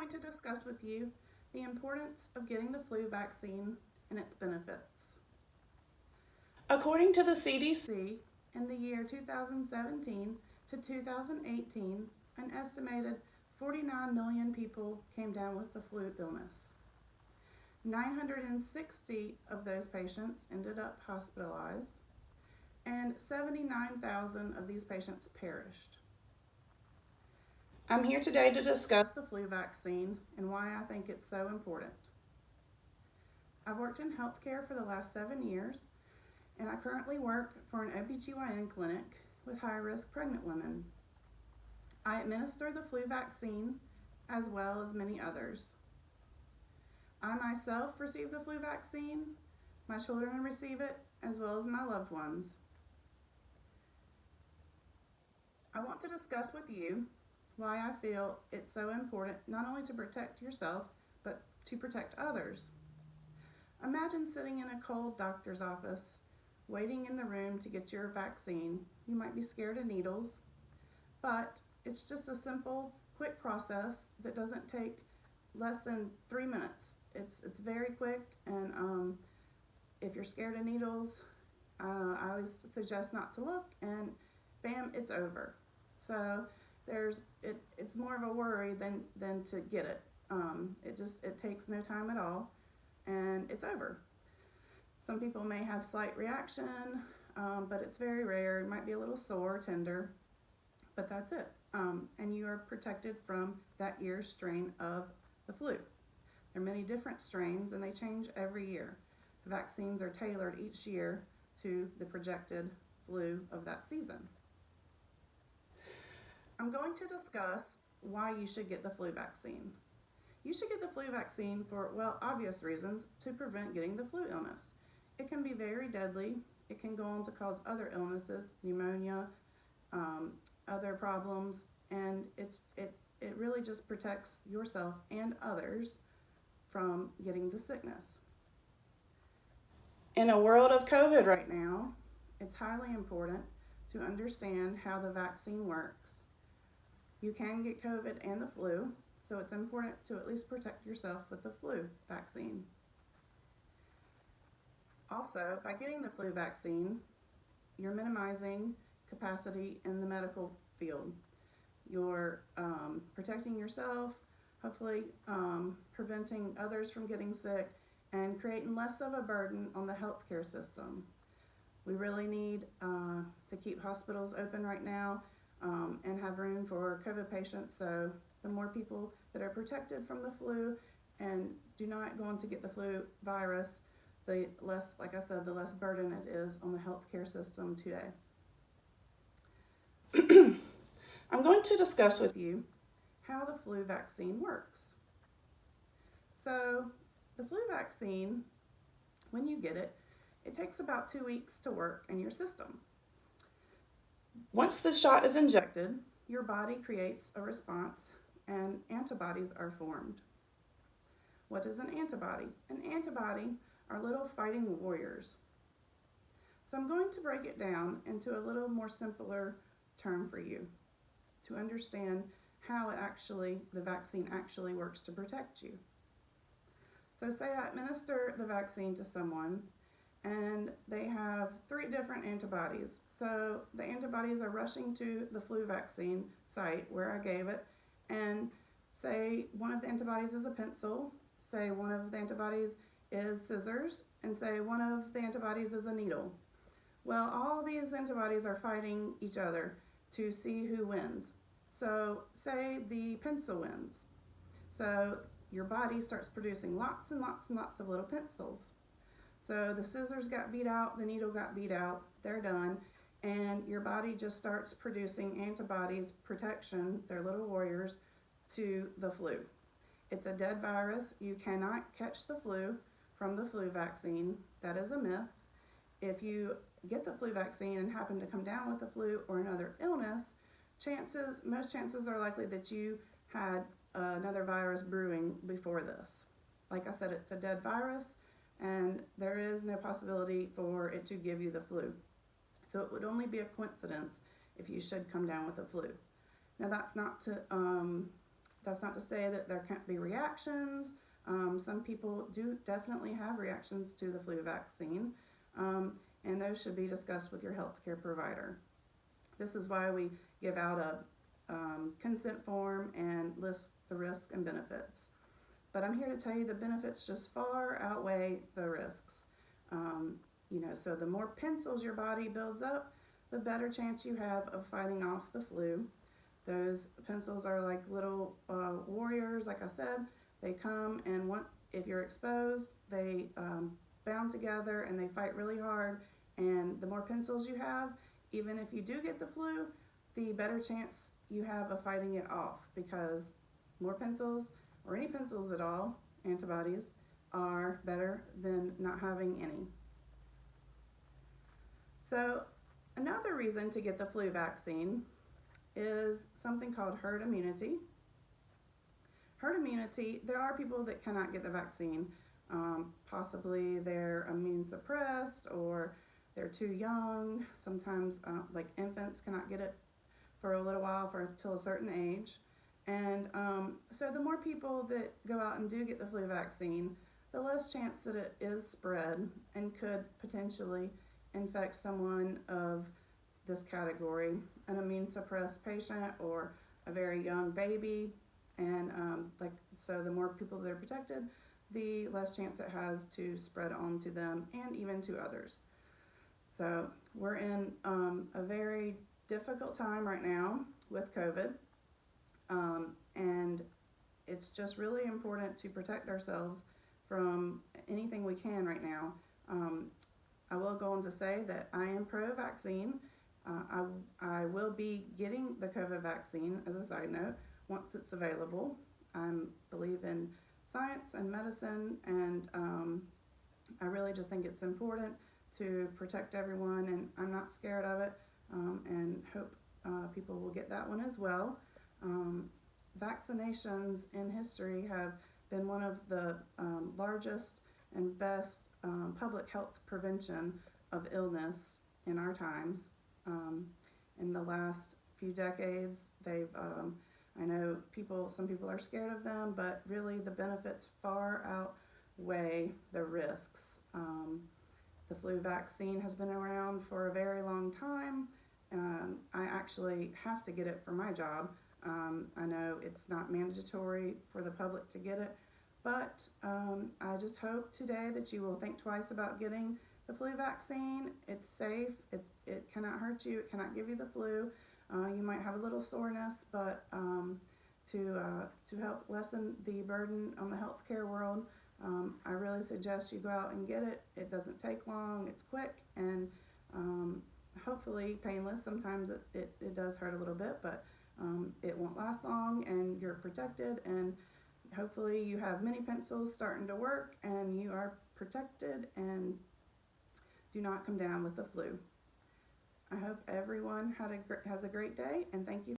going to discuss with you the importance of getting the flu vaccine and its benefits. According to the CDC, in the year 2017 to 2018, an estimated 49 million people came down with the flu illness. 960 of those patients ended up hospitalized, and 79,000 of these patients perished. I'm here today to discuss the flu vaccine and why I think it's so important. I've worked in healthcare for the last 7 years, and I currently work for an OBGYN clinic with high-risk pregnant women. I administer the flu vaccine as well as many others. I myself receive the flu vaccine, my children receive it, as well as my loved ones. I want to discuss with you why I feel it's so important not only to protect yourself, but to protect others. Imagine sitting in a cold doctor's office, waiting in the room to get your vaccine. You might be scared of needles, but it's just a simple, quick process that doesn't take less than 3 minutes. It's very quick, and if you're scared of needles, I always suggest not to look, and bam, it's over. So it's more of a worry than to get it. It takes no time at all, and it's over. Some people may have slight reaction, but it's very rare. It might be a little sore, tender, but that's it. And you are protected from that year's strain of the flu. There are many different strains, and they change every year. The vaccines are tailored each year to the projected flu of that season. I'm going to discuss why you should get the flu vaccine. You should get the flu vaccine for, well, obvious reasons, to prevent getting the flu illness. It can be very deadly. It can go on to cause other illnesses, pneumonia, other problems, and it really just protects yourself and others from getting the sickness. In a world of COVID right now, it's highly important to understand how the vaccine works. You can get COVID and the flu, so it's important to at least protect yourself with the flu vaccine. Also, by getting the flu vaccine, you're minimizing capacity in the medical field. You're protecting yourself, hopefully preventing others from getting sick, and creating less of a burden on the healthcare system. We really need to keep hospitals open right now and have room for COVID patients, so the more people that are protected from the flu and do not go on to get the flu virus, the less, like I said, the less burden it is on the healthcare system today. I'm going to discuss with you how the flu vaccine works. So the flu vaccine, when you get it, it takes about 2 weeks to work in your system. Once the shot is injected, your body creates a response and antibodies are formed. What is an antibody? An antibody are little fighting warriors. So I'm going to break it down into a little more simpler term for you to understand how the vaccine actually works to protect you. So say I administer the vaccine to someone and they have 3 different antibodies. So the antibodies are rushing to the flu vaccine site where I gave it, and say one of the antibodies is a pencil, say one of the antibodies is scissors, and say one of the antibodies is a needle. Well, all these antibodies are fighting each other to see who wins. So say the pencil wins. So your body starts producing lots and lots and lots of little pencils. So the scissors got beat out, the needle got beat out, they're done, and your body just starts producing antibodies, protection, they're little warriors, to the flu. It's a dead virus. You cannot catch the flu from the flu vaccine. That is a myth. If you get the flu vaccine and happen to come down with the flu or another illness, most chances are likely that you had another virus brewing before this. Like I said, it's a dead virus, and there is no possibility for it to give you the flu. So it would only be a coincidence if you should come down with the flu. Now that's not to That's not to say that there can't be reactions. Some people do definitely have reactions to the flu vaccine, and those should be discussed with your healthcare provider. This is why we give out a consent form and list the risks and benefits. But I'm here to tell you the benefits just far outweigh the risks. So the more pencils your body builds up, the better chance you have of fighting off the flu. Those pencils are like little warriors, like I said. They come and if you're exposed, they bound together and they fight really hard. And the more pencils you have, even if you do get the flu, the better chance you have of fighting it off, because more pencils, or any pencils at all, antibodies, are better than not having any. So another reason to get the flu vaccine is something called herd immunity. Herd immunity, there are people that cannot get the vaccine. Possibly they're immune suppressed, or they're too young. Sometimes like infants cannot get it for a little while, until a certain age. And so the more people that go out and do get the flu vaccine, the less chance that it is spread and could potentially infect someone of this category, an immune suppressed patient or a very young baby. And so the more people that are protected, the less chance it has to spread on to them and even to others. So we're in a very difficult time right now with COVID, and it's just really important to protect ourselves from anything we can right now. I will go on to say that I am pro-vaccine. I will be getting the COVID vaccine, as a side note, once it's available. I believe in science and medicine, and I really just think it's important to protect everyone, and I'm not scared of it, and hope people will get that one as well. Vaccinations in history have been one of the largest and best public health prevention of illness in our times. In the last few decades, I know some people are scared of them, but really the benefits far outweigh the risks. The flu vaccine has been around for a very long time. I actually have to get it for my job. I know it's not mandatory for the public to get it, but I just hope today that you will think twice about getting the flu vaccine. It's safe. It cannot hurt you. It cannot give you the flu. You might have a little soreness, but to help lessen the burden on the healthcare world, I really suggest you go out and get it. It doesn't take long. It's quick and hopefully painless. Sometimes it does hurt a little bit, but it won't last long, and you're protected, and hopefully you have many pencils starting to work and you are protected and do not come down with the flu. I hope everyone has a great day, and thank you